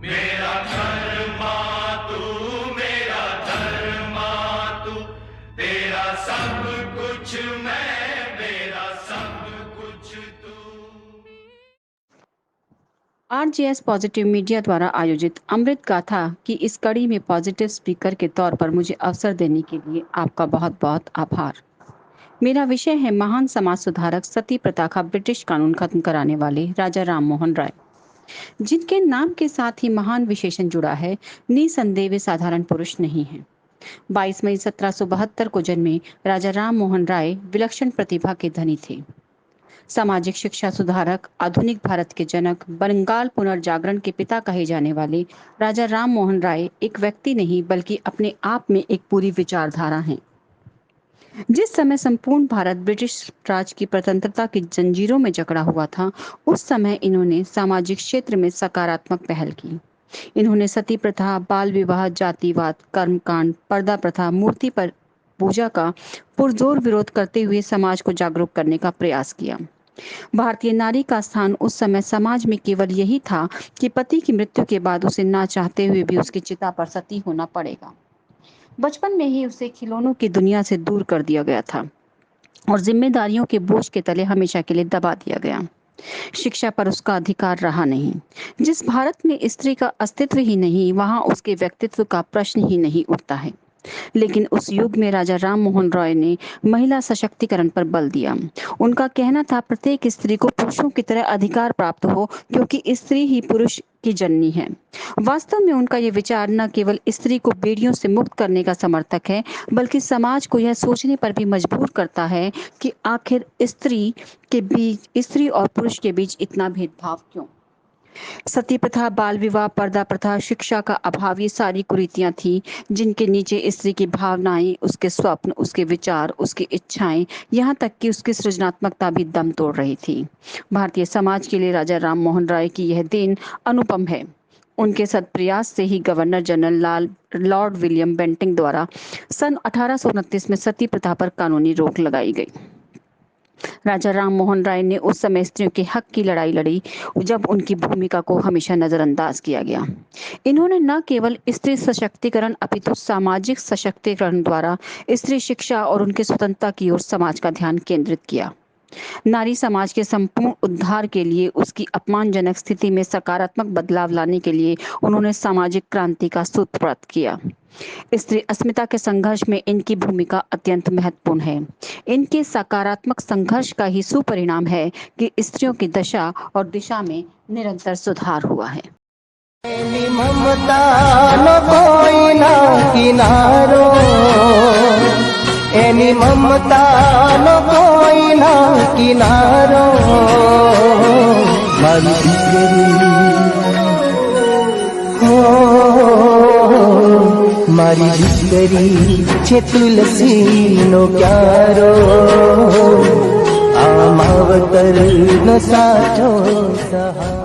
मेरा धर्मा तू, मेरा धर्मा तू, तेरा सब कुछ मैं, मेरा सब कुछ तू। आरजेएस पॉजिटिव मीडिया द्वारा आयोजित अमृत गाथा की इस कड़ी में पॉजिटिव स्पीकर के तौर पर मुझे अवसर देने के लिए आपका बहुत बहुत आभार। मेरा विषय है महान समाज सुधारक, सती प्रथा का ब्रिटिश कानून खत्म कराने वाले राजा राम मोहन राय। जिनके नाम के साथ ही महान विशेषण जुड़ा है, निसंदेह वे साधारण पुरुष नहीं हैं। 22 मई 1772 को जन्मे राजा राम मोहन राय विलक्षण प्रतिभा के धनी थे। सामाजिक शिक्षा सुधारक, आधुनिक भारत के जनक, बंगाल पुनर्जागरण के पिता कहे जाने वाले राजा राम मोहन राय एक व्यक्ति नहीं बल्कि अपने आप में एक पूरी विचारधारा हैं। जिस समय संपूर्ण भारत ब्रिटिश राज की स्वतंत्रता की जंजीरों में जकड़ा हुआ था, उस समय इन्होंने सामाजिक क्षेत्र में सकारात्मक पहल की। इन्होंने सती प्रथा, बाल विवाह, जातिवाद, कर्मकांड, पर्दा प्रथा, मूर्ति पर पूजा का पुरजोर विरोध करते हुए समाज को जागरूक करने का प्रयास किया। भारतीय नारी का स्थान उस समय समाज में केवल यही था कि पति की मृत्यु के बाद उसे ना चाहते हुए भी उसकी चिता पर सती होना पड़ेगा। बचपन में ही उसे खिलौनों की दुनिया से दूर कर दिया गया था और जिम्मेदारियों के बोझ के तले हमेशा के लिए दबा दिया गया। शिक्षा पर उसका अधिकार रहा नहीं। जिस भारत में स्त्री का अस्तित्व ही नहीं, वहां उसके व्यक्तित्व का प्रश्न ही नहीं उठता है। लेकिन उस युग में राजा राम मोहन रॉय ने महिला सशक्तिकरण पर बल दिया। उनका कहना था, प्रत्येक स्त्री को पुरुषों की तरह अधिकार प्राप्त हो, क्योंकि स्त्री ही पुरुष की जननी है। वास्तव में उनका यह विचार न केवल स्त्री को बेड़ियों से मुक्त करने का समर्थक है, बल्कि समाज को यह सोचने पर भी मजबूर करता है कि आखिर स्त्री और पुरुष के बीच इतना भेदभाव क्यों। सती प्रथा, बाल विवाह, पर्दा प्रथा, शिक्षा का अभाव, ये सारी कुरीतियां थी जिनके नीचे स्त्री की भावनाएं, उसके स्वप्न, उसके विचार, उसकी इच्छाएं, यहाँ तक कि उसकी सृजनात्मकता भी दम तोड़ रही थी। भारतीय समाज के लिए राजा राम मोहन राय की यह देन अनुपम है। उनके सत्प्रयास से ही governor general lord William Bentinck द्वारा सन 1829 में सती प्रथा पर कानूनी रोक लगाई गई। राजा राम मोहन राय ने उस समय स्त्रियों के हक की लड़ाई लड़ी, जब उनकी भूमिका को हमेशा नजरअंदाज किया गया। इन्होंने न केवल स्त्री सशक्तिकरण अपितु सामाजिक सशक्तिकरण द्वारा स्त्री शिक्षा और उनकी स्वतंत्रता की ओर समाज का ध्यान केंद्रित किया। नारी समाज के संपूर्ण उद्धार के लिए, उसकी अपमानजनक स्थिति में सकारात्मक बदलाव लाने के लिए उन्होंने सामाजिक क्रांति का सूत्रपात किया। स्त्री अस्मिता के संघर्ष में इनकी भूमिका अत्यंत महत्वपूर्ण है। इनके सकारात्मक संघर्ष का ही सुपरिणाम है कि स्त्रियों की दशा और दिशा में निरंतर सुधार हुआ है। ममता न कोई ना किनारो, एनी ममता न कोई ना किनारो, मारी दीकरी हो, मारी दीकरी छे तुलसी नो क्यारो, आ मावतर न साचो सहा।